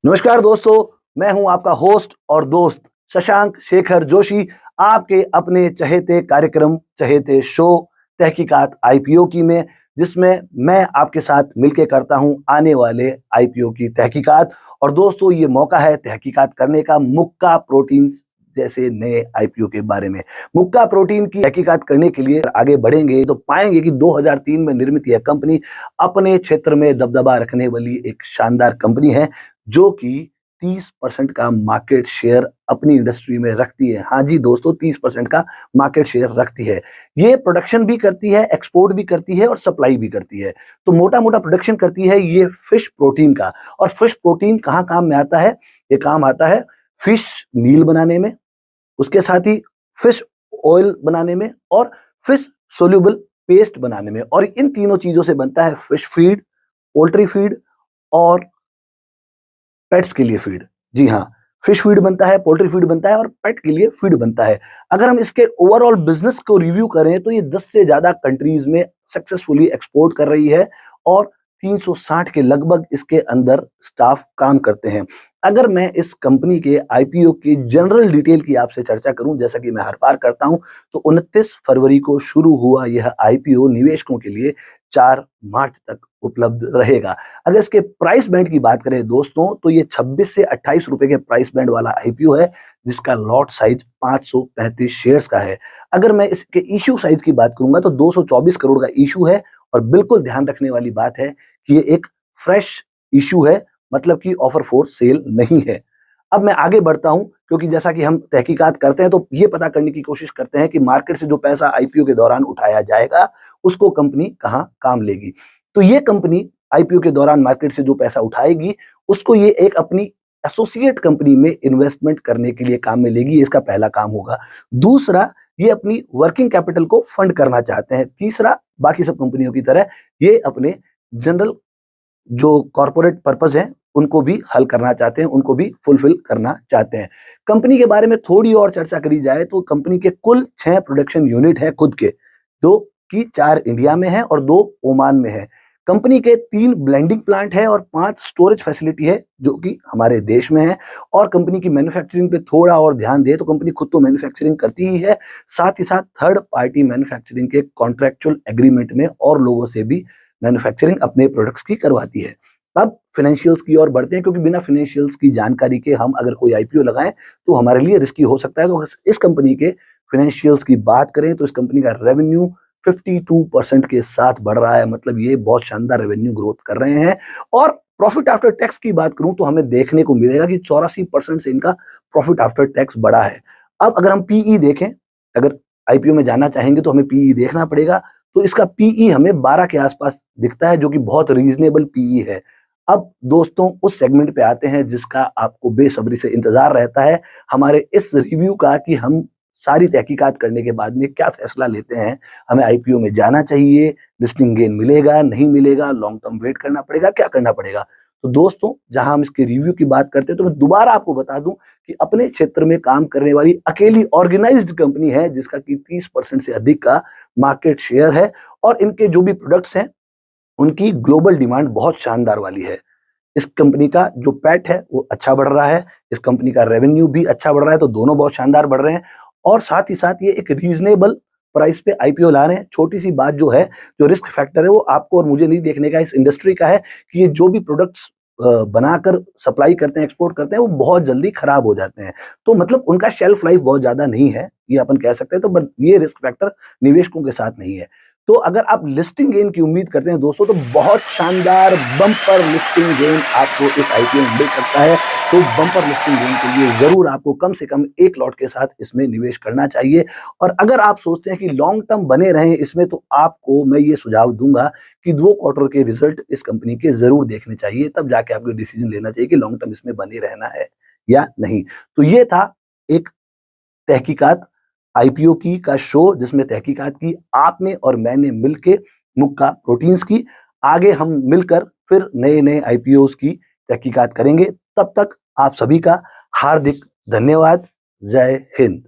नमस्कार दोस्तों, मैं हूं आपका होस्ट और दोस्त शशांक शेखर जोशी, आपके अपने चहेते कार्यक्रम, चहेते शो तहकीकात आईपीओ की में, जिसमें मैं आपके साथ मिलके करता हूं आने वाले आईपीओ की तहकीकात। और दोस्तों, ये मौका है तहकीकात करने का मुक्का प्रोटीन्स जैसे नए आईपीओ के बारे में। मुक्का प्रोटीन की तहकीकात करने के लिए आगे बढ़ेंगे तो पाएंगे कि 2003 में निर्मित यह कंपनी अपने क्षेत्र में दबदबा रखने वाली एक शानदार कंपनी है, जो कि 30% का मार्केट शेयर अपनी इंडस्ट्री में रखती है। हाँ जी दोस्तों, 30% का मार्केट शेयर रखती है। ये प्रोडक्शन भी करती है, एक्सपोर्ट भी करती है और सप्लाई भी करती है। तो मोटा-मोटा प्रोडक्शन करती है ये फिश प्रोटीन का। और फिश प्रोटीन कहाँ काम में आता है? ये काम आता है फिश मील बनाने में, उसके साथ ही फिश ऑयल बनाने में और फिश सोल्यूबल पेस्ट बनाने में। और इन तीनों चीज़ों से बनता है फिश फीड, पोल्ट्री फीड और पेट्स के लिए फीड। जी हाँ, फिश फीड बनता है, पोल्ट्री फीड बनता है और पेट के लिए फीड बनता है। अगर हम इसके ओवरऑल बिज़नेस को रिव्यू करें तो ये 10 से ज़्यादा कंट्रीज़ में सक्सेसफुली एक्सपोर्ट कर रही है और 360 के लगभग इसके अंदर स्टाफ काम करते हैं। अगर मैं इस कंपनी के आईपीओ की जनरल डिटेल की आपसे चर्चा करूं, जैसा कि मैं हर बार करता हूं, तो 29 फरवरी को शुरू हुआ यह आईपीओ निवेशकों के लिए 4 मार्च तक उपलब्ध रहेगा। अगर इसके प्राइस बैंड की बात करें दोस्तों, तो ये 26 से 28 रुपए के प्राइस बैंड वाला आईपीओ है, जिसका लॉट साइज 535 शेयर्स का है। अगर मैं इसके इश्यू साइज की बात करूंगा तो 224 करोड़ का इश्यू है। और बिल्कुल ध्यान रखने वाली बात है कि ये एक फ्रेश इश्यू है, मतलब कि ऑफर फॉर सेल नहीं है। अब मैं आगे बढ़ता हूं, क्योंकि जैसा कि हम तहकीकात करते हैं तो ये पता करने की कोशिश करते हैं कि मार्केट से जो पैसा आईपीओ के दौरान उठाया जाएगा, उसको कंपनी कहां काम लेगी। तो ये कंपनी आईपीओ के दौरान मार्केट से जो पैसा उठाएगी, उसको ये एक अपनी एसोसिएट कंपनी में इन्वेस्टमेंट करने के लिए काम में लेगी। ये इसका पहला काम होगा। दूसरा, ये अपनी वर्किंग कैपिटल को फंड करना चाहते हैं। तीसरा, बाकी सब कंपनियों की तरह ये अपने जनरल जो कॉर्पोरेट पर्पस है, उनको भी हल करना चाहते हैं, उनको भी फुलफिल करना चाहते हैं। कंपनी के बारे में थोड़ी और चर्चा करी जाए तो कंपनी के कुल 6 प्रोडक्शन यूनिट है खुद के, जो कि 4 इंडिया में है और 2 ओमान में है। कंपनी के 3 ब्लेंडिंग प्लांट है और 5 स्टोरेज फैसिलिटी है, जो कि हमारे देश में है। और कंपनी की मैन्युफैक्चरिंग पे थोड़ा और ध्यान दें तो कंपनी खुद तो मैन्युफैक्चरिंग करती ही है, साथ ही साथ थर्ड पार्टी मैन्युफैक्चरिंग के कॉन्ट्रैक्चुअल एग्रीमेंट में और लोगों से भी मैन्युफैक्चरिंग अपने प्रोडक्ट्स की करवाती है। अब फाइनेंशियल्स की ओर बढ़ते हैं, क्योंकि बिना फाइनेंशियल्स की जानकारी के हम अगर कोई आईपीओ लगाएं तो हमारे लिए रिस्की हो सकता है। तो इस कंपनी के फाइनेंशियल्स की बात करें तो इस कंपनी का रेवेन्यू 52% के साथ बढ़ रहा है, मतलब ये बहुत शानदार रेवेन्यू ग्रोथ कर रहे हैं। और प्रॉफिट आफ्टर टैक्स की बात करूं तो हमें देखने को मिलेगा कि 84% से इनका प्रॉफिट आफ्टर टैक्स बढ़ा है। अब अगर हम पीई देखें, अगर आईपीओ में जाना चाहेंगे तो हमें पीई देखना पड़ेगा। तो इसका पीई हमें 12 के आसपास दिखता है, जो कि बहुत रीजनेबल पीई है। अब दोस्तों, उस सेगमेंट पे आते हैं जिसका आपको बेसब्री से इंतजार रहता है हमारे इस रिव्यू का, कि हम सारी तहकीकात करने के बाद में क्या फैसला लेते हैं। हमें आईपीओ में जाना चाहिए, लिस्टिंग गेन मिलेगा, नहीं मिलेगा, लॉन्ग टर्म वेट करना पड़ेगा, क्या करना पड़ेगा। तो दोस्तों, जहां हम इसके रिव्यू की बात करते हैं तो मैं दोबारा आपको बता दूं कि अपने क्षेत्र में काम करने वाली अकेली ऑर्गेनाइज्ड कंपनी है, जिसका कि 30% से अधिक का मार्केट शेयर है। और इनके जो भी प्रोडक्ट्स हैं, उनकी ग्लोबल डिमांड बहुत शानदार वाली है। इस कंपनी का जो पैट है वो अच्छा बढ़ रहा है, इस कंपनी का रेवेन्यू भी अच्छा बढ़ रहा है, तो दोनों बहुत शानदार बढ़ रहे हैं। और साथ ही साथ ये एक रीजनेबल प्राइस पे आईपीओ ला रहे हैं। छोटी सी बात जो है, जो रिस्क फैक्टर है, वो आपको और मुझे नहीं देखने का, इस इंडस्ट्री का है कि ये जो भी प्रोडक्ट्स बनाकर सप्लाई करते हैं, एक्सपोर्ट करते हैं, वो बहुत जल्दी खराब हो जाते हैं। तो मतलब उनका शेल्फ लाइफ बहुत ज्यादा नहीं है, ये अपन कह सकते हैं। तो बट ये रिस्क फैक्टर निवेशकों के साथ नहीं है। तो अगर आप लिस्टिंग गेन की उम्मीद करते हैं दोस्तों, तो बहुत शानदार बम्पर लिस्टिंग गेन आपको इस आईपीओ में मिल सकता है। तो बम्पर लिस्टिंग गेन के लिए जरूर आपको कम से कम 1 लॉट के साथ इसमें निवेश करना चाहिए। और अगर आप सोचते हैं कि लॉन्ग टर्म बने रहें इसमें, तो आपको मैं ये सुझाव दूंगा कि 2 क्वार्टर के रिजल्ट इस कंपनी के जरूर देखने चाहिए, तब जाके आपको डिसीजन लेना चाहिए कि लॉन्ग टर्म इसमें बने रहना है या नहीं। तो ये था एक तहकीकात आईपीओ की का शो, जिसमें तहकीकात की आपने और मैंने मिलके मुक्का प्रोटीन्स की। आगे हम मिलकर फिर नए नए आईपीओस की तहकीकात करेंगे। तब तक आप सभी का हार्दिक धन्यवाद। जय हिंद।